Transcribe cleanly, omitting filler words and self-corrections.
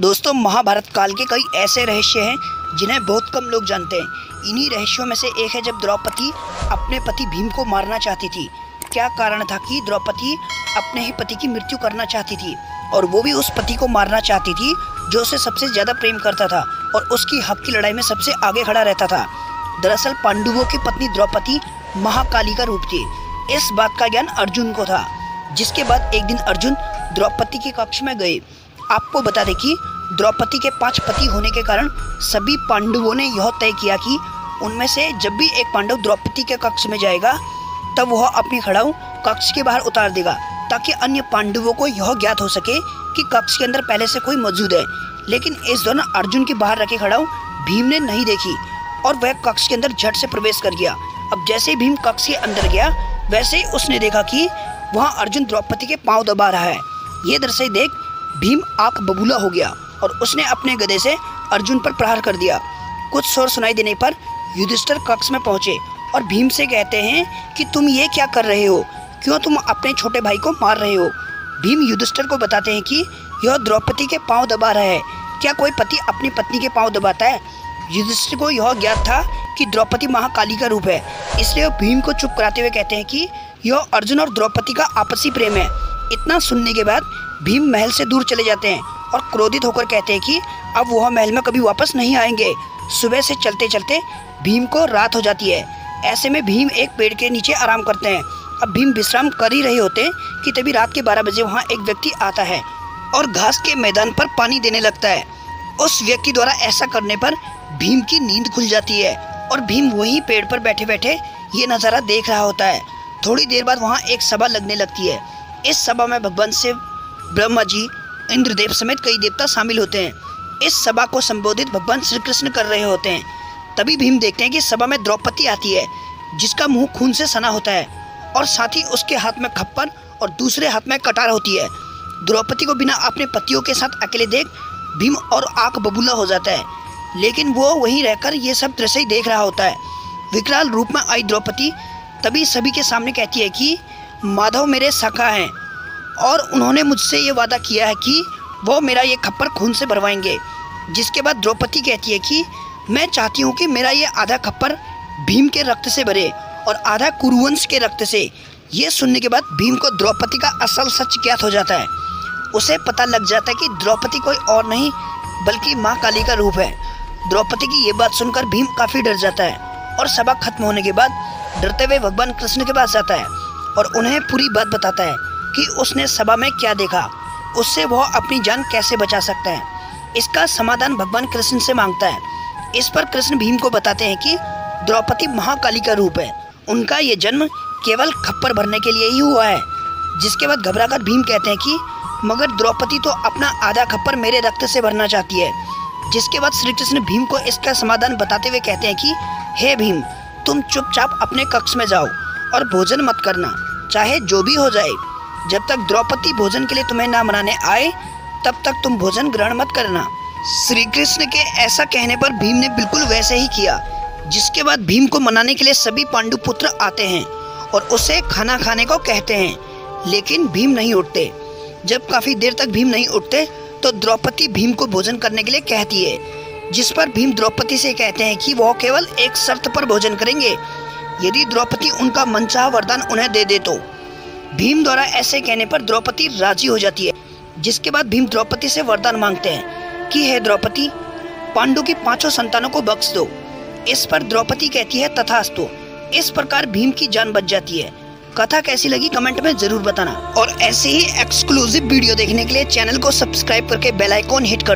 दोस्तों, महाभारत काल के कई ऐसे रहस्य हैं जिन्हें बहुत कम लोग जानते हैं। इन्हीं रहस्यों में से एक है जब द्रौपदी अपने पति भीम को मारना चाहती थी। क्या कारण था कि द्रौपदी अपने ही पति की मृत्यु करना चाहती थी, और वो भी उस पति को मारना चाहती थी जो उसे सबसे ज़्यादा प्रेम करता था और उसकी हक की लड़ाई में सबसे आगे खड़ा रहता था। दरअसल पांडवों की पत्नी द्रौपदी महाकाली का रूप थी। इस बात का ज्ञान अर्जुन को था, जिसके बाद एक दिन अर्जुन द्रौपदी के कक्ष में गए। आपको बता दें कि द्रौपदी के 5 पति होने के कारण सभी पांडवों ने यह तय किया कि उनमें से जब भी एक पांडव द्रौपदी के कक्ष में जाएगा तब वह अपनी खड़ाऊ कक्ष के बाहर उतार देगा, ताकि अन्य पांडवों को यह ज्ञात हो सके कि कक्ष के अंदर पहले से कोई मौजूद है। लेकिन इस दौरान अर्जुन की बाहर रखी खड़ाऊ भीम ने नहीं देखी और वह कक्ष के अंदर झट से प्रवेश कर गया। अब जैसे ही भीम कक्ष के अंदर गया, वैसे ही उसने देखा कि वहाँ अर्जुन द्रौपदी के पाँव दबा रहा है। ये दृश्य देख भीम आंख बबूला हो गया और उसने अपने गदे से अर्जुन पर प्रहार कर दिया। कुछ शोर सुनाई देने पर युधिष्ठिर कक्ष में पहुंचे और भीम से कहते हैं कि तुम ये क्या कर रहे हो, क्यों तुम अपने छोटे भाई को मार रहे हो। भीम युधिष्ठिर को बताते हैं कि यह द्रौपदी के पाँव दबा रहा है। क्या कोई पति अपनी पत्नी के पाँव दबाता है? युधिष्ठिर को यह ज्ञात था कि द्रौपदी महाकाली का रूप है, इसलिए वो भीम को चुप कराते हुए कहते हैं कि यह अर्जुन और द्रौपदी का आपसी प्रेम है। इतना सुनने के बाद भीम महल से दूर चले जाते हैं और क्रोधित होकर कहते हैं कि अब वह महल में कभी वापस नहीं आएंगे। सुबह से चलते चलते भीम को रात हो जाती है। ऐसे में भीम एक पेड़ के नीचे आराम करते हैं। अब भीम विश्राम कर ही रहे होते हैं कि तभी रात के 12 बजे वहाँ एक व्यक्ति आता है और घास के मैदान पर पानी देने लगता है। उस व्यक्ति द्वारा ऐसा करने पर भीम की नींद खुल जाती है और भीम वहीं पेड़ पर बैठे बैठे ये नज़ारा देख रहा होता है। थोड़ी देर बाद वहाँ एक सभा लगने लगती है। इस सभा में भगवान शिव, ब्रह्मा जी, इंद्रदेव समेत कई देवता शामिल होते हैं। इस सभा को संबोधित भगवान श्री कृष्ण कर रहे होते हैं। तभी भीम देखते हैं कि सभा में द्रौपदी आती है, जिसका मुंह खून से सना होता है और साथ ही उसके हाथ में खप्पर और दूसरे हाथ में कटार होती है। द्रौपदी को बिना अपने पतियों के साथ अकेले देख भीम और आंख बबूला हो जाता है, लेकिन वो वहीं रहकर ये सब दृश्य ही देख रहा होता है। विकराल रूप में आई द्रौपदी तभी सभी के सामने कहती है कि माधव मेरे सखा हैं और उन्होंने मुझसे ये वादा किया है कि वो मेरा ये खप्पर खून से भरवाएंगे। जिसके बाद द्रौपदी कहती है कि मैं चाहती हूँ कि मेरा ये आधा खप्पर भीम के रक्त से भरे और आधा कुरुवंश के रक्त से। ये सुनने के बाद भीम को द्रौपदी का असल सच ज्ञात हो जाता है। उसे पता लग जाता है कि द्रौपदी कोई और नहीं बल्कि माँ काली का रूप है। द्रौपदी की ये बात सुनकर भीम काफ़ी डर जाता है और सभा खत्म होने के बाद डरते हुए भगवान कृष्ण के पास जाता है और उन्हें पूरी बात बताता है कि उसने सभा में क्या देखा, उससे वह अपनी जान कैसे बचा सकता है। इसका समाधान भगवान कृष्ण से मांगता है। इस पर कृष्ण भीम को बताते हैं कि द्रौपदी महाकाली का रूप है, उनका ये जन्म केवल खप्पर भरने के लिए ही हुआ है। जिसके बाद घबराकर भीम कहते हैं कि मगर द्रौपदी तो अपना आधा खप्पर मेरे रक्त से भरना चाहती है। जिसके बाद श्री कृष्ण भीम को इसका समाधान बताते हुए कहते हैं कि हे भीम, तुम चुपचाप अपने कक्ष में जाओ और भोजन मत करना, चाहे जो भी हो जाए। जब तक द्रौपदी भोजन के लिए तुम्हें ना मनाने आए तब तक तुम भोजन ग्रहण मत करना। श्री कृष्ण के ऐसा कहने पर भीम ने बिल्कुल वैसे ही किया। जिसके बाद भीम को मनाने के लिए सभी पांडु पुत्र आते हैं और उसे खाना खाने को कहते हैं, लेकिन भीम नहीं उठते। जब काफ़ी देर तक भीम नहीं उठते तो द्रौपदी भीम को भोजन करने के लिए कहती है। जिस पर भीम द्रौपदी से कहते हैं कि वह केवल एक शर्त पर भोजन करेंगे, यदि द्रौपदी उनका मनचाहा वरदान उन्हें दे दे तो। भीम द्वारा ऐसे कहने पर द्रौपदी राजी हो जाती है। जिसके बाद भीम द्रौपदी से वरदान मांगते हैं कि हे द्रौपदी, पांडु की 5 संतानों को बख्श दो। इस पर द्रौपदी कहती है तथास्तु। इस प्रकार भीम की जान बच जाती है। कथा कैसी लगी कमेंट में जरूर बताना और ऐसे ही एक्सक्लूसिव वीडियो देखने के लिए चैनल को सब्सक्राइब करके बेल आइकॉन हिट कर